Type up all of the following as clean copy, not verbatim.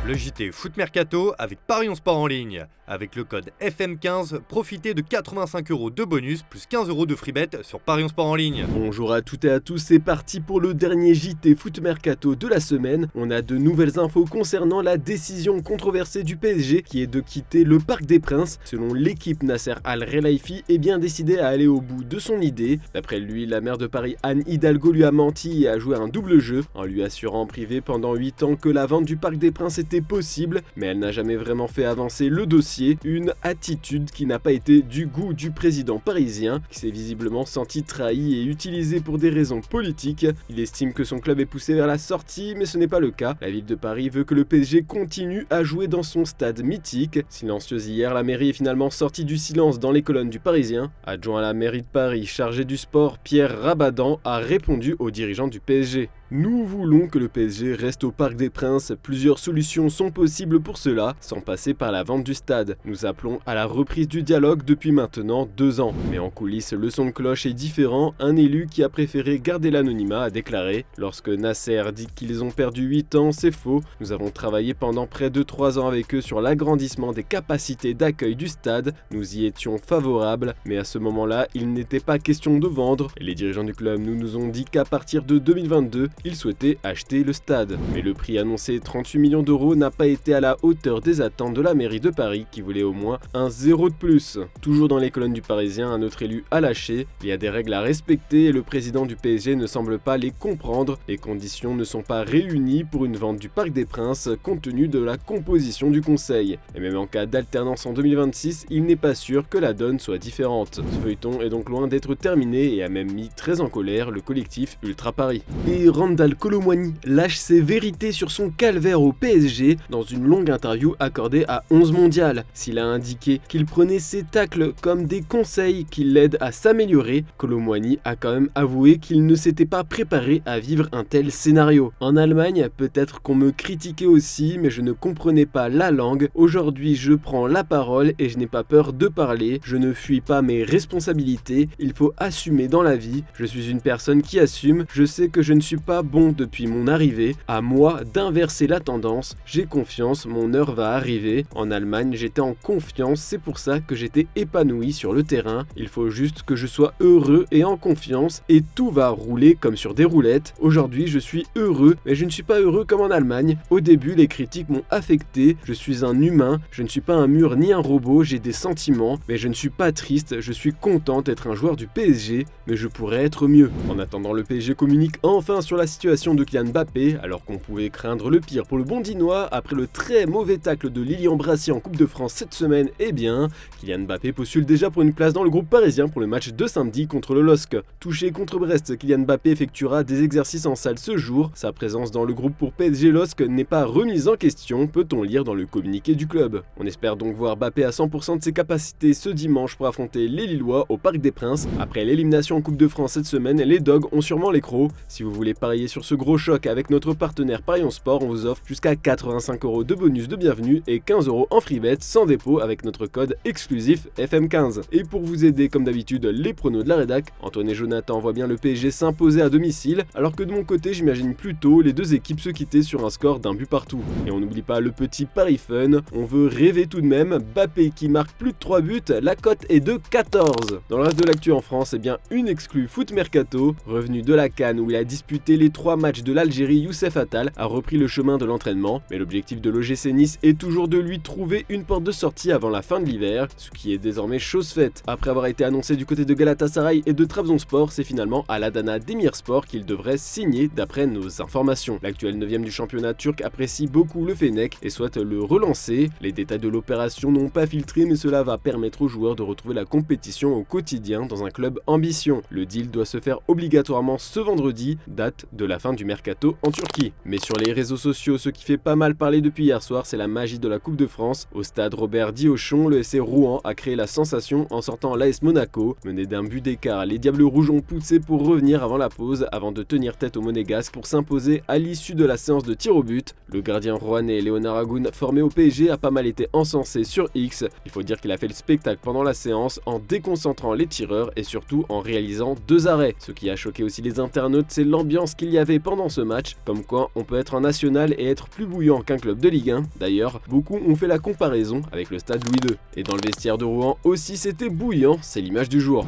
Le JT Foot Mercato avec Parions Sport en ligne. Avec le code FM15, profitez de 85 € de bonus plus 15 € de free bet sur Parions Sport en ligne. Bonjour à toutes et à tous, c'est parti pour le dernier JT Foot Mercato de la semaine. On a de nouvelles infos concernant la décision controversée du PSG qui est de quitter le Parc des Princes. Selon l'équipe, Nasser Al-Khelaifi est bien décidé à aller au bout de son idée. D'après lui, la maire de Paris Anne Hidalgo lui a menti et a joué un double jeu en lui assurant en privé pendant 8 ans que la vente du Parc des Princes était possible, mais elle n'a jamais vraiment fait avancer le dossier, une attitude qui n'a pas été du goût du président parisien, qui s'est visiblement senti trahi et utilisé pour des raisons politiques. Il estime que son club est poussé vers la sortie, mais ce n'est pas le cas. La ville de Paris veut que le PSG continue à jouer dans son stade mythique. Silencieuse hier, la mairie est finalement sortie du silence dans les colonnes du Parisien. Adjoint à la mairie de Paris, chargé du sport, Pierre Rabadan a répondu aux dirigeants du PSG. Nous voulons que le PSG reste au Parc des Princes. Plusieurs solutions sont possibles pour cela, sans passer par la vente du stade. Nous appelons à la reprise du dialogue depuis maintenant 2 ans. Mais en coulisses, le son de cloche est différent. Un élu qui a préféré garder l'anonymat a déclaré « Lorsque Nasser dit qu'ils ont perdu 8 ans, c'est faux. Nous avons travaillé pendant près de 3 ans avec eux sur l'agrandissement des capacités d'accueil du stade. Nous y étions favorables, mais à ce moment-là, il n'était pas question de vendre. Et les dirigeants du club nous ont dit qu'à partir de 2022, ils souhaitaient acheter le stade. Mais le prix annoncé 38 millions d'euros n'a pas été à la hauteur des attentes de la mairie de Paris qui voulait au moins un 0 de plus. Toujours dans les colonnes du Parisien, un autre élu a lâché. Il y a des règles à respecter et le président du PSG ne semble pas les comprendre. Les conditions ne sont pas réunies pour une vente du Parc des Princes compte tenu de la composition du conseil. Et même en cas d'alternance en 2026, il n'est pas sûr que la donne soit différente. Ce feuilleton est donc loin d'être terminé et a même mis très en colère le collectif Ultra Paris. Et Randal Kolo Muani lâche ses vérités sur son calvaire au PSG dans une longue interview accordée à 11 Mondial. S'il a indiqué qu'il prenait ses tacles comme des conseils qui l'aident à s'améliorer, Kolo Muani a quand même avoué qu'il ne s'était pas préparé à vivre un tel scénario. En Allemagne, peut-être qu'on me critiquait aussi, mais je ne comprenais pas la langue. Aujourd'hui, je prends la parole et je n'ai pas peur de parler. Je ne fuis pas mes responsabilités. Il faut assumer dans la vie. Je suis une personne qui assume. Je sais que je ne suis pas bon depuis mon arrivée, à moi d'inverser la tendance, j'ai confiance, mon heure va arriver. En Allemagne, j'étais en confiance, c'est pour ça que j'étais épanoui sur le terrain. Il faut juste que je sois heureux et en confiance et tout va rouler comme sur des roulettes. Aujourd'hui, je suis heureux, mais je ne suis pas heureux comme en Allemagne. Au début, les critiques m'ont affecté, je suis un humain, je ne suis pas un mur ni un robot, j'ai des sentiments, mais je ne suis pas triste, je suis content d'être un joueur du PSG, mais je pourrais être mieux. En attendant, le PSG communique enfin sur la situation de Kylian Mbappé, alors qu'on pouvait craindre le pire pour le Bondinois après le très mauvais tacle de Lilian Brassier en Coupe de France cette semaine. Eh bien, Kylian Mbappé postule déjà pour une place dans le groupe parisien pour le match de samedi contre le LOSC. Touché contre Brest, Kylian Mbappé effectuera des exercices en salle ce jour. Sa présence dans le groupe pour PSG LOSC n'est pas remise en question, peut-on lire dans le communiqué du club. On espère donc voir Mbappé à 100% de ses capacités ce dimanche pour affronter les Lillois au Parc des Princes. Après l'élimination en Coupe de France cette semaine, les Dogs ont sûrement les crocs. Si vous voulez parier sur ce gros choc avec notre partenaire Parions Sport, on vous offre jusqu'à 85 € de bonus de bienvenue et 15 € en free bet sans dépôt avec notre code exclusif FM15. Et pour vous aider comme d'habitude les pronos de la rédac, Antoine et Jonathan voient bien le PSG s'imposer à domicile, alors que de mon côté j'imagine plutôt les deux équipes se quitter sur un score d'un but partout. Et on n'oublie pas le petit pari fun, on veut rêver tout de même, Mbappé qui marque plus de 3 buts, la cote est de 14. Dans le reste de l'actu en France, eh bien une exclue Foot Mercato, revenu de la CAN où il a disputé les 3 matchs de l'Algérie, Youssef Attal a repris le chemin de l'entraînement, mais l'objectif de l'OGC Nice est toujours de lui trouver une porte de sortie avant la fin de l'hiver, ce qui est désormais chose faite. Après avoir été annoncé du côté de Galatasaray et de Trabzonspor, c'est finalement à l'Adana Demirspor qu'il devrait signer d'après nos informations. L'actuel 9e du championnat turc apprécie beaucoup le Fennec et souhaite le relancer. Les détails de l'opération n'ont pas filtré, mais cela va permettre aux joueurs de retrouver la compétition au quotidien dans un club ambition. Le deal doit se faire obligatoirement ce vendredi, date de la fin du mercato en Turquie. Mais sur les réseaux sociaux, ce qui fait pas mal parler depuis hier soir, c'est la magie de la Coupe de France. Au stade Robert Diochon, le SC Rouen a créé la sensation en sortant l'AS Monaco. Mené d'un but d'écart, les Diables Rouges ont poussé pour revenir avant la pause, avant de tenir tête aux Monégasques pour s'imposer à l'issue de la séance de tir au but. Le gardien rouennais Léonard Agoun, formé au PSG, a pas mal été encensé sur X. Il faut dire qu'il a fait le spectacle pendant la séance en déconcentrant les tireurs et surtout en réalisant 2 arrêts. Ce qui a choqué aussi les internautes, c'est l'ambiance qu'il qu'il y avait pendant ce match, comme quoi on peut être en national et être plus bouillant qu'un club de Ligue 1. D'ailleurs, beaucoup ont fait la comparaison avec le stade Louis II. Et dans le vestiaire de Rouen aussi c'était bouillant, c'est l'image du jour.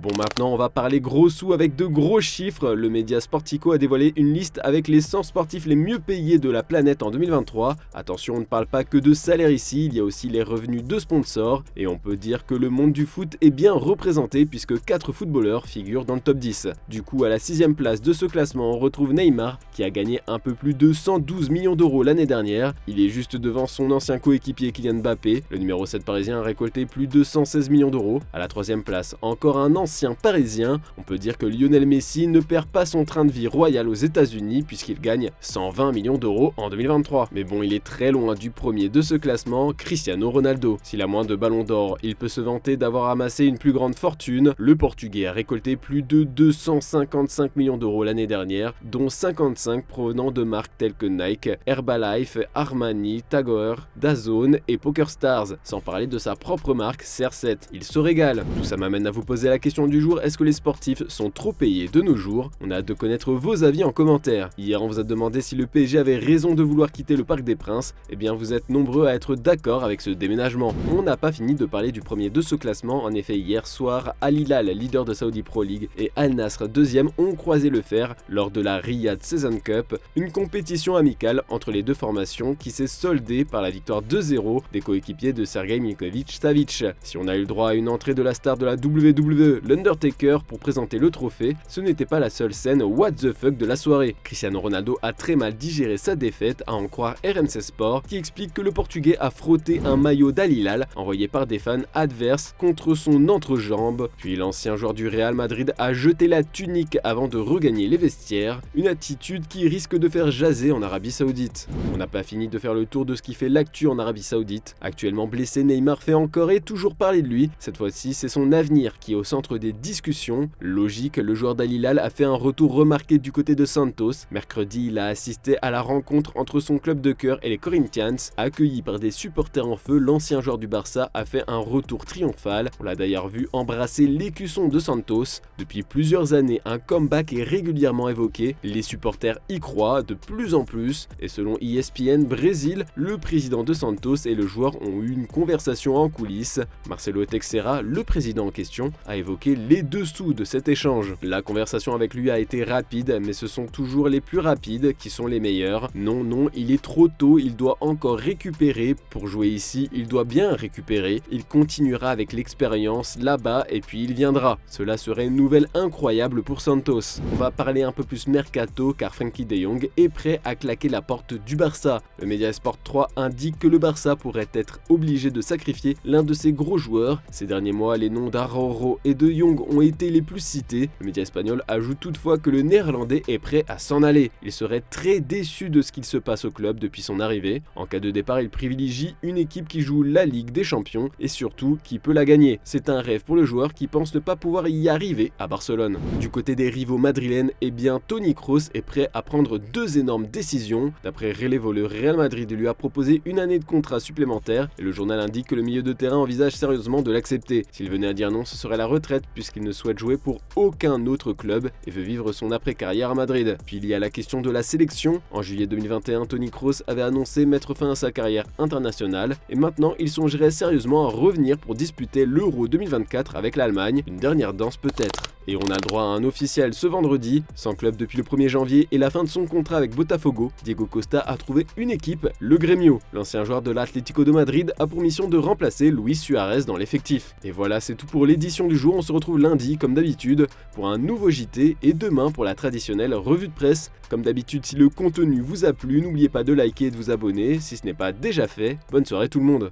Bon, maintenant on va parler gros sous avec de gros chiffres. Le média Sportico a dévoilé une liste avec les 100 sportifs les mieux payés de la planète en 2023. Attention, on ne parle pas que de salaire ici, il y a aussi les revenus de sponsors. Et on peut dire que le monde du foot est bien représenté puisque 4 footballeurs figurent dans le top 10. Du coup, à la 6ème place de ce classement, on retrouve Neymar qui a gagné un peu plus de 112 millions d'euros l'année dernière. Il est juste devant son ancien coéquipier Kylian Mbappé. Le numéro 7 parisien a récolté plus de 116 millions d'euros. À la 3ème place, encore un ancien parisien, on peut dire que Lionel Messi ne perd pas son train de vie royal aux États-Unis puisqu'il gagne 120 millions d'euros en 2023. Mais bon, il est très loin du premier de ce classement, Cristiano Ronaldo. S'il a moins de ballons d'or, il peut se vanter d'avoir amassé une plus grande fortune. Le Portugais a récolté plus de 255 millions d'euros l'année dernière, dont 55 provenant de marques telles que Nike, Herbalife, Armani, Tag Heuer, DAZN et PokerStars, sans parler de sa propre marque CR7. Il se régale. Tout ça m'amène à vous poser la question du jour, est-ce que les sportifs sont trop payés de nos jours? On a hâte de connaître vos avis en commentaire. Hier, on vous a demandé si le PSG avait raison de vouloir quitter le Parc des Princes. Eh bien, vous êtes nombreux à être d'accord avec ce déménagement. On n'a pas fini de parler du premier de ce classement. En effet, hier soir, Al Hilal, leader de Saudi Pro League, et Al Nassr, deuxième, ont croisé le fer lors de la Riyadh Season Cup, une compétition amicale entre les deux formations qui s'est soldée par la victoire 2-0 des coéquipiers de Sergei Milinkovic-Savic. Si on a eu le droit à une entrée de la star de la WWE, l'Undertaker, pour présenter le trophée, ce n'était pas la seule scène what the fuck de la soirée. Cristiano Ronaldo a très mal digéré sa défaite, à en croire RMC Sport, qui explique que le Portugais a frotté un maillot d'Al Hilal envoyé par des fans adverses contre son entrejambe. Puis l'ancien joueur du Real Madrid a jeté la tunique avant de regagner les vestiaires, une attitude qui risque de faire jaser en Arabie Saoudite. On n'a pas fini de faire le tour de ce qui fait l'actu en Arabie Saoudite. Actuellement blessé, Neymar fait encore et toujours parler de lui. Cette fois-ci, c'est son avenir qui est au centre des discussions. Logique, le joueur d'Al Hilal a fait un retour remarqué du côté de Santos. Mercredi, il a assisté à la rencontre entre son club de cœur et les Corinthians. Accueilli par des supporters en feu, l'ancien joueur du Barça a fait un retour triomphal. On l'a d'ailleurs vu embrasser l'écusson de Santos. Depuis plusieurs années, un comeback est régulièrement évoqué. Les supporters y croient de plus en plus. Et selon ESPN Brésil, le président de Santos et le joueur ont eu une conversation en coulisses. Marcelo Teixeira, le président en question, a évoqué les dessous de cet échange. La conversation avec lui a été rapide, mais ce sont toujours les plus rapides qui sont les meilleurs. Non, il est trop tôt, il doit encore récupérer. Pour jouer ici, il doit bien récupérer. Il continuera avec l'expérience là-bas et puis il viendra. Cela serait une nouvelle incroyable pour Santos. On va parler un peu plus mercato car Frenkie de Jong est prêt à claquer la porte du Barça. Le Média Sport 3 indique que le Barça pourrait être obligé de sacrifier l'un de ses gros joueurs. Ces derniers mois, les noms d'Araujo et de Jong ont été les plus cités. Le média espagnol ajoute toutefois que le néerlandais est prêt à s'en aller. Il serait très déçu de ce qu'il se passe au club depuis son arrivée. En cas de départ, il privilégie une équipe qui joue la Ligue des Champions et surtout qui peut la gagner. C'est un rêve pour le joueur qui pense ne pas pouvoir y arriver à Barcelone. Du côté des rivaux madrilènes, eh bien Toni Kroos est prêt à prendre 2 énormes décisions. D'après Relevo, le Real Madrid lui a proposé une année de contrat supplémentaire et le journal indique que le milieu de terrain envisage sérieusement de l'accepter. S'il venait à dire non, ce serait la retraite puisqu'il ne souhaite jouer pour aucun autre club et veut vivre son après-carrière à Madrid. Puis il y a la question de la sélection. En juillet 2021, Toni Kroos avait annoncé mettre fin à sa carrière internationale et maintenant il songerait sérieusement à revenir pour disputer l'Euro 2024 avec l'Allemagne, une dernière danse peut-être. Et on a le droit à un officiel ce vendredi. Sans club depuis le 1er janvier et la fin de son contrat avec Botafogo, Diego Costa a trouvé une équipe, le Grêmio. L'ancien joueur de l'Atlético de Madrid a pour mission de remplacer Luis Suarez dans l'effectif. Et voilà, c'est tout pour l'édition du jour. On se retrouve lundi comme d'habitude pour un nouveau JT et demain pour la traditionnelle revue de presse. Comme d'habitude, si le contenu vous a plu, n'oubliez pas de liker et de vous abonner si ce n'est pas déjà fait. Bonne soirée tout le monde.